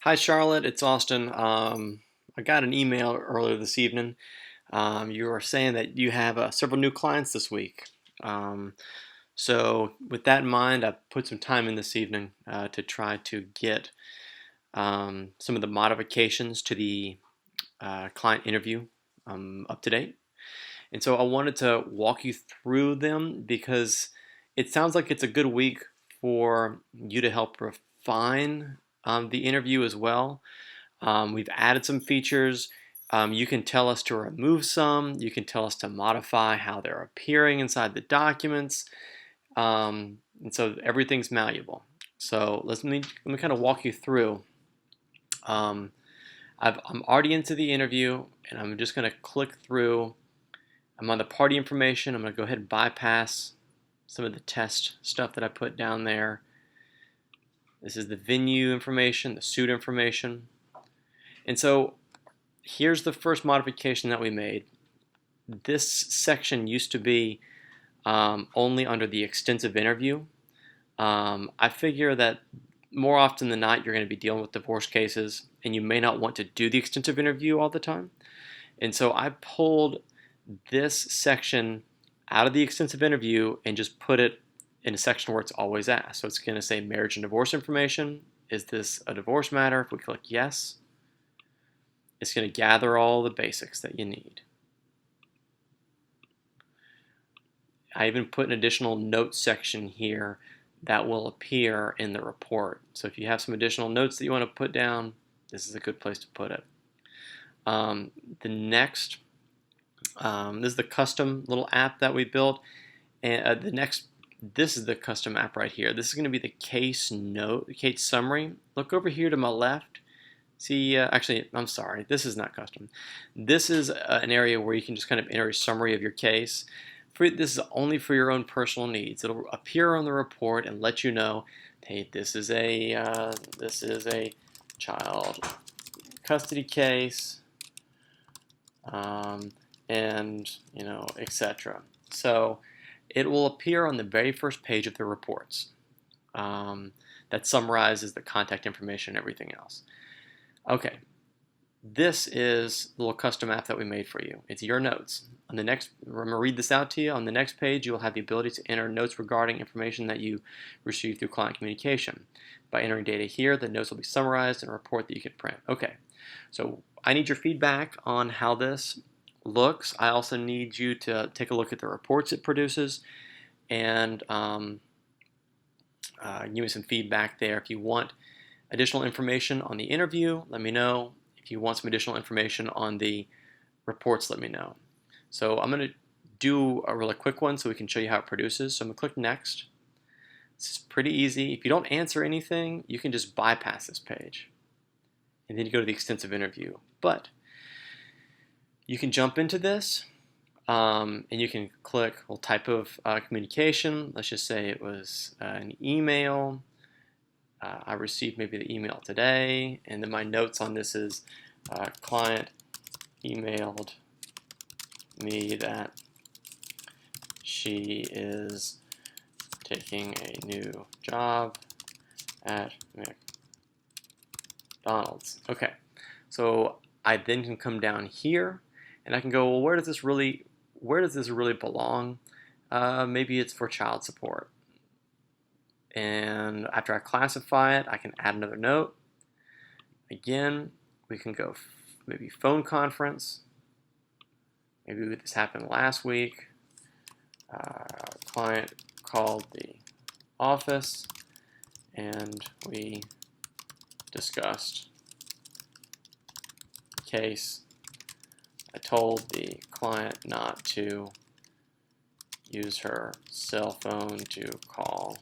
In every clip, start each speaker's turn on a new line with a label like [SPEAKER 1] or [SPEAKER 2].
[SPEAKER 1] Hi, Charlotte. It's Austin. I got an email earlier this evening. You were saying that you have several new clients this week. Um, so, with that in mind, I put some time in this evening to try to get some of the modifications to the client interview up to date. And so, I wanted to walk you through them because it sounds like it's a good week for you to help refine the interview as well. We've added some features. You can tell us to remove some. You can tell us to modify how they're appearing inside the documents. And so everything's malleable. So let me kind of walk you through. Um, I'm already into the interview, and I'm just going to click through. I'm on the party information. I'm going to go ahead and bypass some of the test stuff that I put down there. This is the venue information, the suit information. And so here's the first modification that we made. This section used to be only under the extensive interview. I figure that more often than not, you're going to be dealing with divorce cases, and you may not want to do the extensive interview all the time. And so I pulled this section out of the extensive interview and just put it in a section where it's always asked. So it's going to say marriage and divorce information. Is this a divorce matter? If we click yes, it's going to gather all the basics that you need. I even put an additional notes section here that will appear in the report. So if you have some additional notes that you want to put down, this is a good place to put it. The next, this is the custom little app that we built. And this is the custom app right here. This is going to be the case summary. Look over here to my left. See, actually, I'm sorry, this is not custom. This is an area where you can just kind of enter a summary of your case. This is only for your own personal needs. It'll appear on the report and let you know, hey, this is a child custody case, and etc. So it will appear on the very first page of the reports. That summarizes the contact information and everything else. Okay, this is the little custom app that we made for you. It's your notes. On the next, I'm going to read this out to you. On the next page, you will have the ability to enter notes regarding information that you receive through client communication. By entering data here, the notes will be summarized in a report that you can print. Okay, so I need your feedback on how this looks. I also need you to take a look at the reports it produces and give me some feedback there. If you want additional information on the interview, let me know. If you want some additional information on the reports, let me know. So I'm going to do a really quick one so we can show you how it produces. So I'm going to click next. This is pretty easy. If you don't answer anything, you can just bypass this page. And then you go to the extensive interview. But you can jump into this and you can click type of communication. Let's just say it was an email. I received maybe the email today, and then my notes on this is client emailed me that she is taking a new job at McDonald's. Okay, so I then can come down here, and I can go, well, where does this really belong? Maybe it's for child support. And after I classify it, I can add another note. Again, we can go maybe phone conference. Maybe this happened last week. Client called the office and we discussed case. I told the client not to use her cell phone to call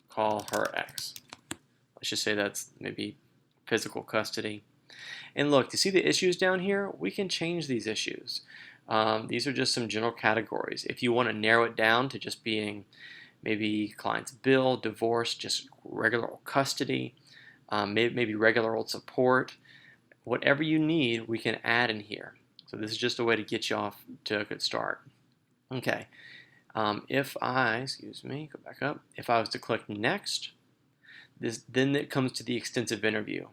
[SPEAKER 1] call her ex. Let's just say that's maybe physical custody. And look, to see the issues down here, we can change these issues. These are just some general categories. If you want to narrow it down to just being maybe client's bill, divorce, just regular old custody, maybe regular old support, whatever you need, we can add in here. So this is just a way to get you off to a good start. Okay, Excuse me, go back up. If I was to click next, then it comes to the extensive interview.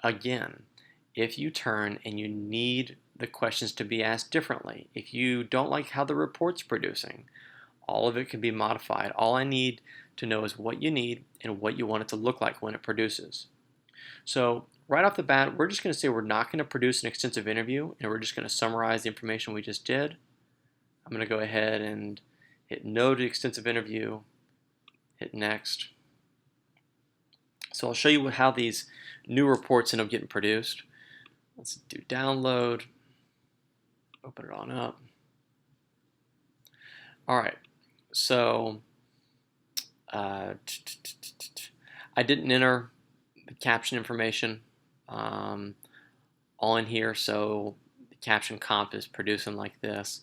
[SPEAKER 1] Again, if you turn and you need the questions to be asked differently, if you don't like how the report's producing, all of it can be modified. All I need to know is what you need and what you want it to look like when it produces. So right off the bat, we're just going to say we're not going to produce an extensive interview, and we're just going to summarize the information we just did. I'm going to go ahead and hit no to extensive interview, hit next. So I'll show you how these new reports end up getting produced. Let's do download, open it on up. All right, so I didn't enter the caption information all in here, so the caption comp is producing like this.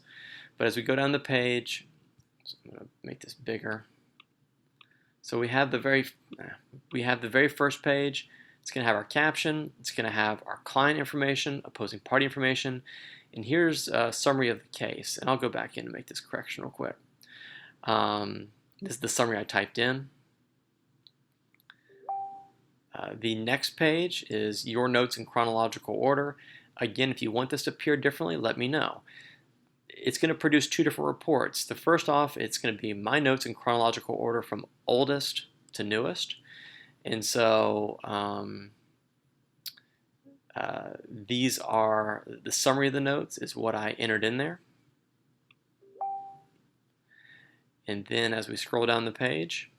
[SPEAKER 1] But as we go down the page, so I'm going to make this bigger. So we have the very first page. It's going to have our caption. It's going to have our client information, opposing party information, and here's a summary of the case. And I'll go back in and make this correction real quick. This is the summary I typed in. The next page is your notes in chronological order. Again, if you want this to appear differently, let me know. It's going to produce two different reports. The first off, it's going to be my notes in chronological order from oldest to newest. And so these are the summary of the notes is what I entered in there. And then as we scroll down the page,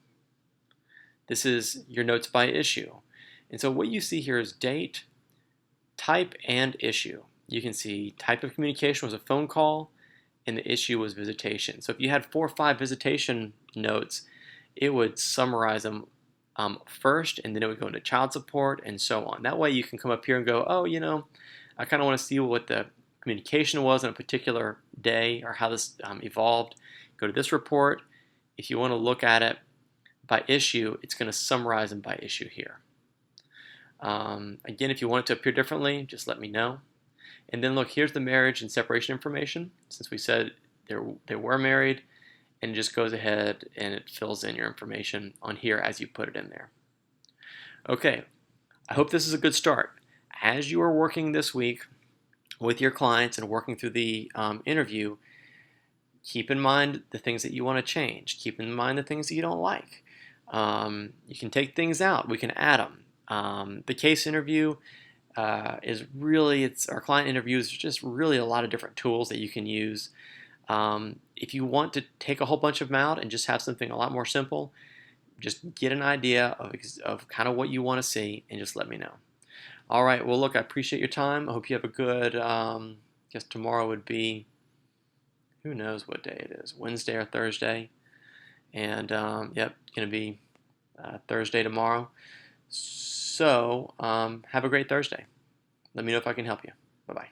[SPEAKER 1] this is your notes by issue. And so what you see here is date, type, and issue. You can see type of communication was a phone call, and the issue was visitation. So if you had 4 or 5 visitation notes, it would summarize them first, and then it would go into child support and so on. That way you can come up here and go, oh, you know, I kind of want to see what the communication was on a particular day or how this evolved. Go to this report. If you want to look at it by issue, it's going to summarize them by issue here. Again, if you want it to appear differently, just let me know. And then look, here's the marriage and separation information. Since we said they were married, and it just goes ahead and it fills in your information on here as you put it in there. Okay, I hope this is a good start. As you are working this week with your clients and working through the interview, keep in mind the things that you want to change. Keep in mind the things that you don't like. You can take things out. We can add them. The case interview is really, our client interviews, just really a lot of different tools that you can use. If you want to take a whole bunch of them out and just have something a lot more simple, just get an idea of kind of what you want to see and just let me know. All right, well, look, I appreciate your time. I hope you have a good, I guess tomorrow would be, who knows what day it is, Wednesday or Thursday. And, yep, it's going to be Thursday tomorrow. So, have a great Thursday. Let me know if I can help you. Bye-bye.